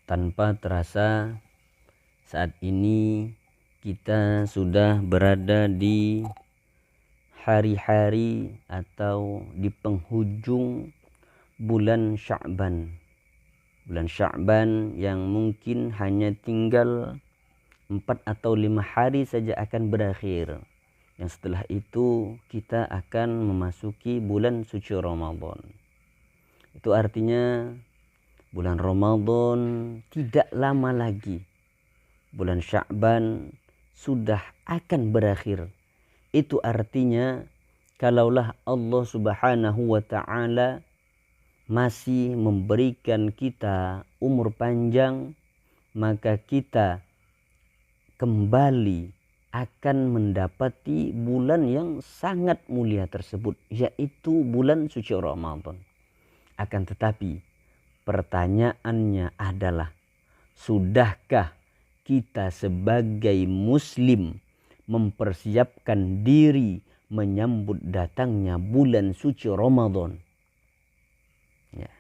Tanpa terasa saat ini kita sudah berada di hari-hari atau di penghujung bulan Sya'ban. Bulan Sya'ban yang mungkin hanya tinggal 4 atau 5 hari saja akan berakhir. Yang setelah itu kita akan memasuki bulan suci Ramadan. Itu artinya bulan Ramadan tidak lama lagi. Bulan Sya'ban sudah akan berakhir. Itu artinya kalaulah Allah Subhanahu wa ta'ala masih memberikan kita umur panjang, maka kita kembali akan mendapati bulan yang sangat mulia tersebut, yaitu bulan suci Ramadan. Akan tetapi pertanyaannya adalah, sudahkah kita sebagai muslim mempersiapkan diri menyambut datangnya bulan suci Ramadan? Ya.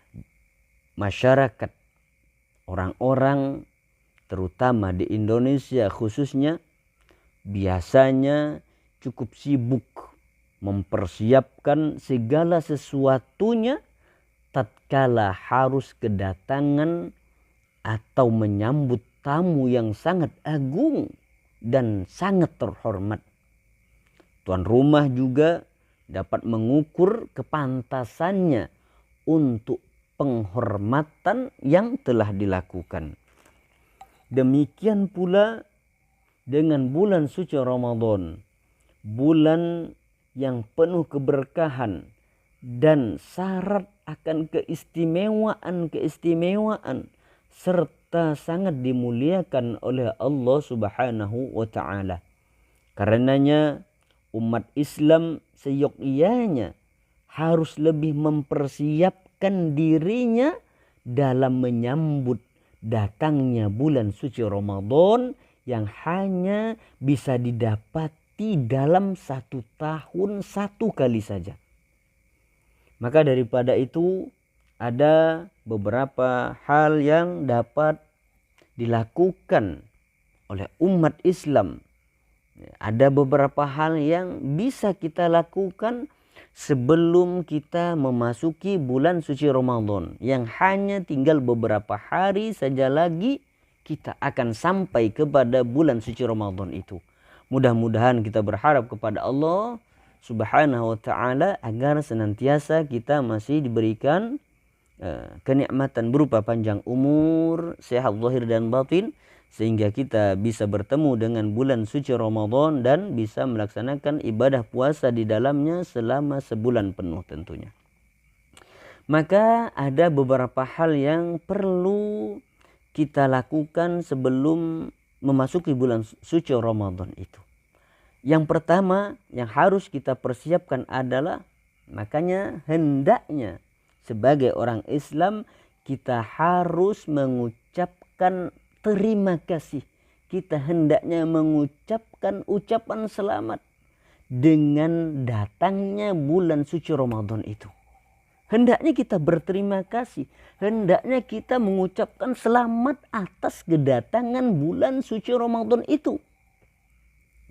Masyarakat, orang-orang terutama di Indonesia khususnya, biasanya cukup sibuk mempersiapkan segala sesuatunya tatkala harus kedatangan atau menyambut tamu yang sangat agung dan sangat terhormat. Tuan rumah juga dapat mengukur kepantasannya untuk penghormatan yang telah dilakukan. Demikian pula dengan bulan suci Ramadan, bulan yang penuh keberkahan dan syarat akan keistimewaan serta sangat dimuliakan oleh Allah Subhanahu wa ta'ala. Karenanya umat Islam seyogyanya harus lebih mempersiapkan dirinya dalam menyambut datangnya bulan suci Ramadan yang hanya bisa didapati dalam 1 tahun 1 kali saja. Maka daripada itu ada beberapa hal yang dapat dilakukan oleh umat Islam. Ada beberapa hal yang bisa kita lakukan sebelum kita memasuki bulan suci Ramadan yang hanya tinggal beberapa hari saja lagi kita akan sampai kepada bulan suci Ramadan itu. Mudah-mudahan kita berharap kepada Allah Subhanahu wa ta'ala agar senantiasa kita masih diberikan kenikmatan berupa panjang umur, sehat zahir dan batin, sehingga kita bisa bertemu dengan bulan suci Ramadan dan bisa melaksanakan ibadah puasa di dalamnya selama sebulan penuh tentunya. Maka ada beberapa hal yang perlu kita lakukan sebelum memasuki bulan suci Ramadan itu. Yang pertama yang harus kita persiapkan adalah, makanya hendaknya sebagai orang Islam kita harus mengucapkan terima kasih. Kita hendaknya mengucapkan ucapan selamat dengan datangnya bulan suci Ramadan itu. Hendaknya kita berterima kasih. Hendaknya kita mengucapkan selamat atas kedatangan bulan suci Ramadan itu.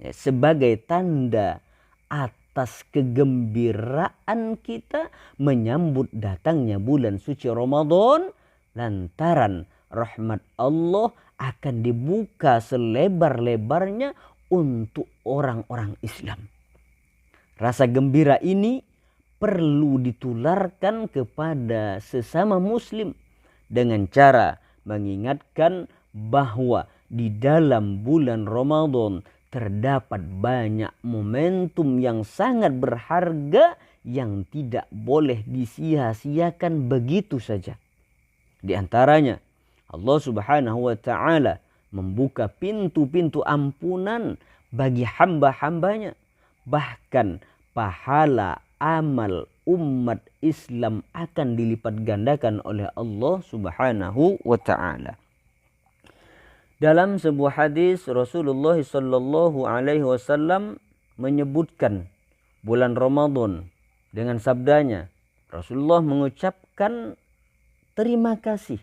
Ya, sebagai tanda atas kegembiraan kita menyambut datangnya bulan suci Ramadan, lantaran rahmat Allah akan dibuka selebar-lebarnya untuk orang-orang Islam. Rasa gembira ini perlu ditularkan kepada sesama muslim dengan cara mengingatkan bahwa di dalam bulan Ramadan terdapat banyak momentum yang sangat berharga yang tidak boleh disia-siakan begitu saja. Di antaranya Allah Subhanahu wa ta'ala membuka pintu-pintu ampunan bagi hamba-hambanya. Bahkan pahala amal umat Islam akan dilipat gandakan oleh Allah Subhanahu wa ta'ala. Dalam sebuah hadis Rasulullah sallallahu alaihi wasallam menyebutkan bulan Ramadan dengan sabdanya, Rasulullah mengucapkan terima kasih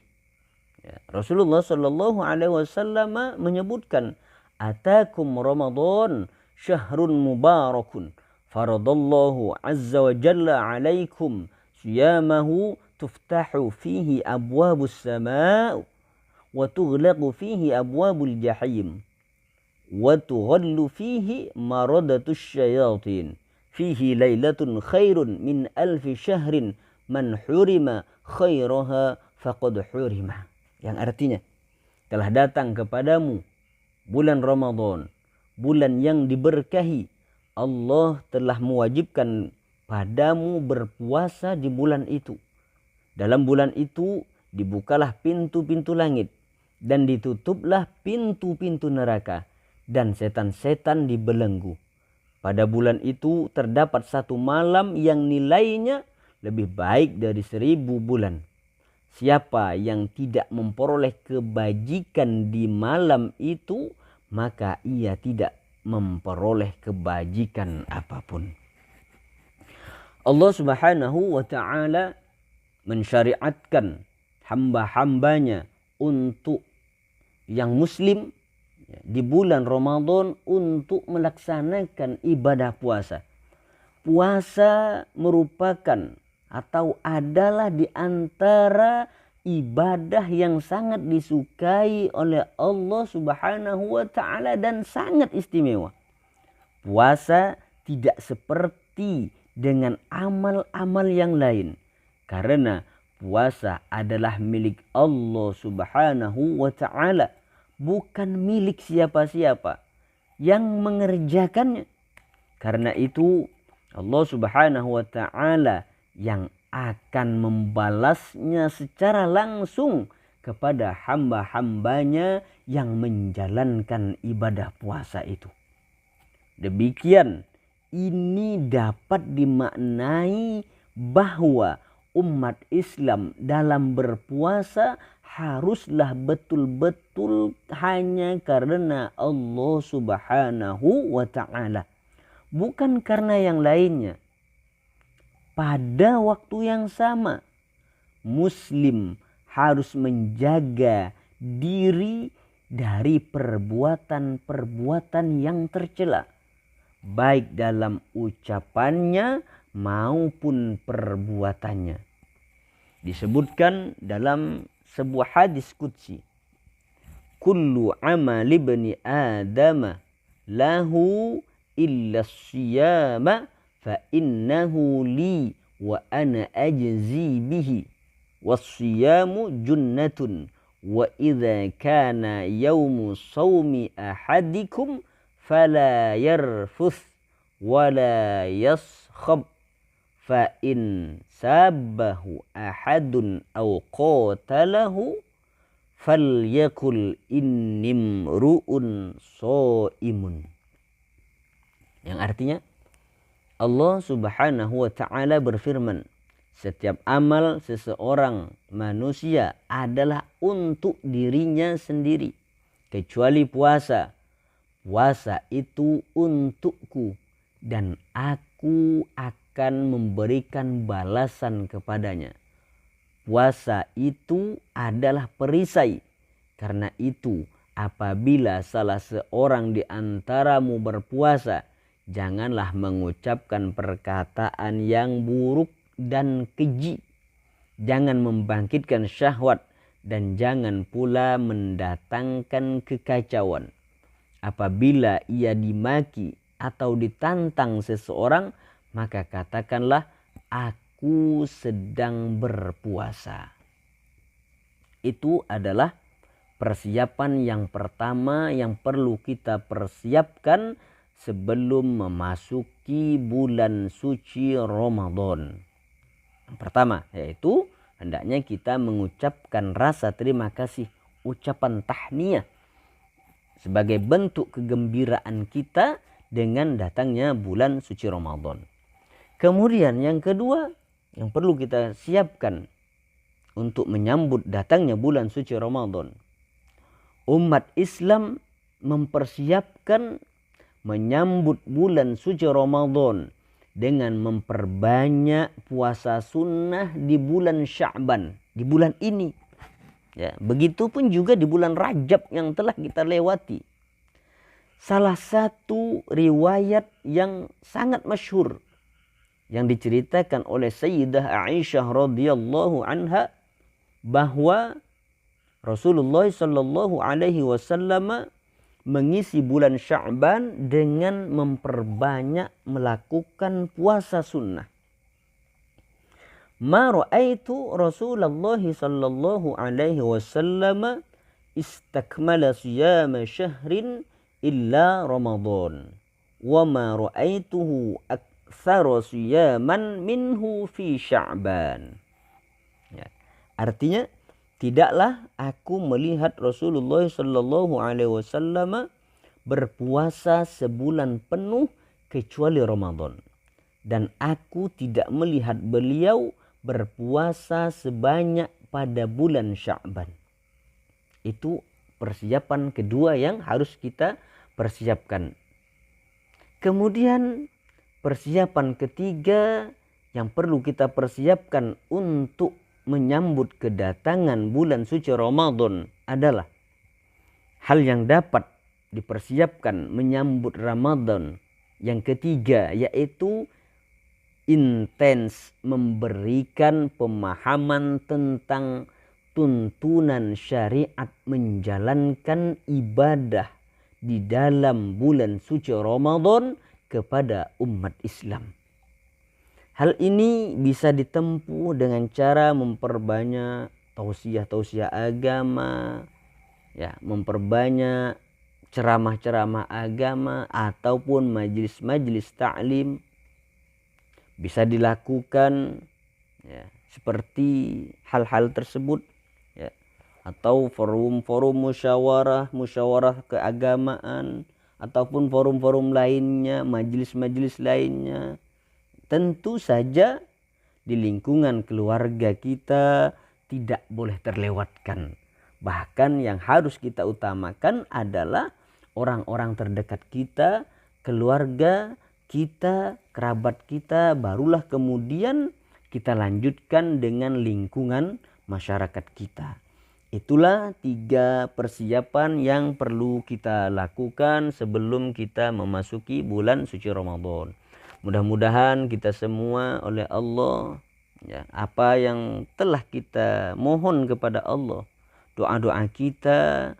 Ya, Rasulullah Shallallahu Alaihi Wasallam menyebutkan, "Atakum Ramadan syahrun mubarakun, faradallahu azza wa jalla alaikum siyamahu tuftahu fihi abwabus sama' wa tughlaqu fihi abwabul jahim wa tughallu fihi maradatus syayatin fihi lailatun khairun min alfi syahrin man hurima khairaha faqad hurima." Yang artinya, telah datang kepadamu bulan Ramadan, bulan yang diberkahi. Allah telah mewajibkan padamu berpuasa di bulan itu. Dalam bulan itu dibukalah pintu-pintu langit dan ditutuplah pintu-pintu neraka dan setan-setan dibelenggu. Pada bulan itu terdapat satu malam yang nilainya lebih baik dari 1000 bulan. Siapa yang tidak memperoleh kebajikan di malam itu, maka ia tidak memperoleh kebajikan apapun. Allah Subhanahu wa ta'ala mensyariatkan hamba-hambanya untuk yang muslim di bulan Ramadan untuk melaksanakan ibadah puasa. Puasa merupakan atau adalah di antara ibadah yang sangat disukai oleh Allah Subhanahu wa ta'ala dan sangat istimewa. Puasa tidak seperti dengan amal-amal yang lain, karena puasa adalah milik Allah Subhanahu wa ta'ala, bukan milik siapa-siapa yang mengerjakannya. Karena itu Allah Subhanahu wa ta'ala yang akan membalasnya secara langsung kepada hamba-hambanya yang menjalankan ibadah puasa itu. Demikian, ini dapat dimaknai bahwa umat Islam dalam berpuasa haruslah betul-betul hanya karena Allah Subhanahu wa ta'ala, bukan karena yang lainnya. Pada waktu yang sama, muslim harus menjaga diri dari perbuatan-perbuatan yang tercela, baik dalam ucapannya maupun perbuatannya. Disebutkan dalam sebuah hadis qudsi, kullu amali ibni adama lahu illa siyama fa innahu li wa ana ajzi bihi was-siyamu junnatun wa idza kana yaumu shaumi ahadikum fala yarfuth wala yaskhab fa in sabbahu ahadun aw qatalahu falyakul innimru'un shaimun. Yang artinya, Allah Subhanahu wa ta'ala berfirman, setiap amal seseorang manusia adalah untuk dirinya sendiri, kecuali puasa. Puasa itu untukku dan aku akan memberikan balasan kepadanya. Puasa itu adalah perisai. Karena itu, apabila salah seorang di antaramu berpuasa, janganlah mengucapkan perkataan yang buruk dan keji. Jangan membangkitkan syahwat dan jangan pula mendatangkan kekacauan. Apabila ia dimaki atau ditantang seseorang, maka katakanlah, aku sedang berpuasa. Itu adalah persiapan yang pertama yang perlu kita persiapkan sebelum memasuki bulan suci Ramadan. Yang pertama yaitu hendaknya kita mengucapkan rasa terima kasih, ucapan tahniyah sebagai bentuk kegembiraan kita dengan datangnya bulan suci Ramadan. Kemudian yang kedua yang perlu kita siapkan untuk menyambut datangnya bulan suci Ramadan, umat Islam mempersiapkan menyambut bulan suci Ramadan dengan memperbanyak puasa sunnah di bulan Sya'ban, di bulan ini. Ya, begitupun juga di bulan Rajab yang telah kita lewati. Salah satu riwayat yang sangat masyhur yang diceritakan oleh Sayyidah Aisyah radhiyallahu anha bahwa Rasulullah sallallahu alaihi wasallam mengisi bulan Sya'ban dengan memperbanyak melakukan puasa sunnah. Ma ra'aitu Rasulullah sallallahu alaihi wasallam istakmala siyama syahrin illa Ramadan. Wa ma ra'aituhu aktsara siyaman minhu fi Sya'ban. Ya. Artinya, tidaklah aku melihat Rasulullah sallallahu alaihi wasallam berpuasa sebulan penuh kecuali Ramadan. Dan aku tidak melihat beliau berpuasa sebanyak pada bulan Sya'ban. Itu persiapan kedua yang harus kita persiapkan. Kemudian persiapan ketiga yang perlu kita persiapkan untuk menyambut kedatangan bulan suci Ramadan adalah hal yang dapat dipersiapkan menyambut Ramadan. Yang ketiga yaitu intens memberikan pemahaman tentang tuntunan syariat menjalankan ibadah di dalam bulan suci Ramadan kepada umat Islam. Hal ini bisa ditempuh dengan cara memperbanyak tausiah-tausiah agama, ya, memperbanyak ceramah-ceramah agama ataupun majelis-majelis ta'lim. Bisa dilakukan, ya, seperti hal-hal tersebut, ya, atau forum-forum musyawarah keagamaan ataupun forum-forum lainnya, majelis-majelis lainnya. Tentu saja di lingkungan keluarga kita tidak boleh terlewatkan. Bahkan yang harus kita utamakan adalah orang-orang terdekat kita, keluarga kita, kerabat kita, barulah kemudian kita lanjutkan dengan lingkungan masyarakat kita. Itulah 3 persiapan yang perlu kita lakukan sebelum kita memasuki bulan suci Ramadan. Mudah-mudahan kita semua oleh Allah, ya, apa yang telah kita mohon kepada Allah, doa-doa kita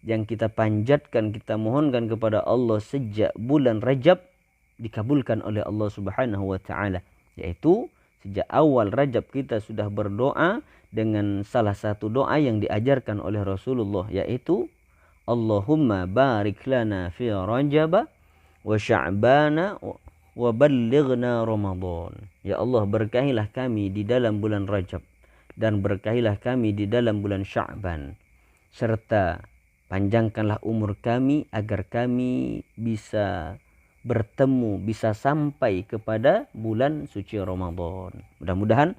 yang kita panjatkan, kita mohonkan kepada Allah sejak bulan Rajab, dikabulkan oleh Allah Subhanahu wa taala. Yaitu sejak awal Rajab kita sudah berdoa dengan salah satu doa yang diajarkan oleh Rasulullah, yaitu Allahumma barik lana fi Rajab wa Sya'bana wa ballighna Ramadan. Ya Allah, berkahilah kami di dalam bulan Rajab dan berkahilah kami di dalam bulan Sya'ban, serta panjangkanlah umur kami agar kami bisa bertemu, bisa sampai kepada bulan suci Ramadan. Mudah-mudahan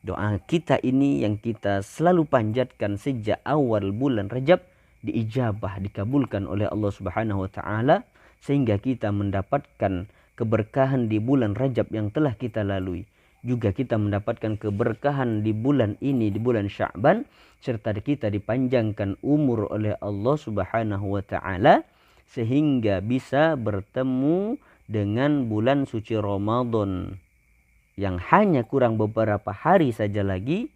doa kita ini yang kita selalu panjatkan sejak awal bulan Rajab diijabah, dikabulkan oleh Allah Subhanahu wa taala, sehingga kita mendapatkan keberkahan di bulan Rajab yang telah kita lalui. Juga kita mendapatkan keberkahan di bulan ini, di bulan Sya'ban, serta kita dipanjangkan umur oleh Allah Subhanahu wa taala sehingga bisa bertemu dengan bulan suci Ramadan yang hanya kurang beberapa hari saja lagi.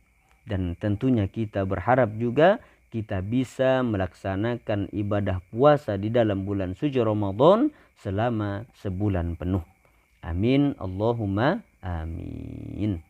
Dan tentunya kita berharap juga kita bisa melaksanakan ibadah puasa di dalam bulan suci Ramadan selama sebulan penuh. Amin Allahumma amin.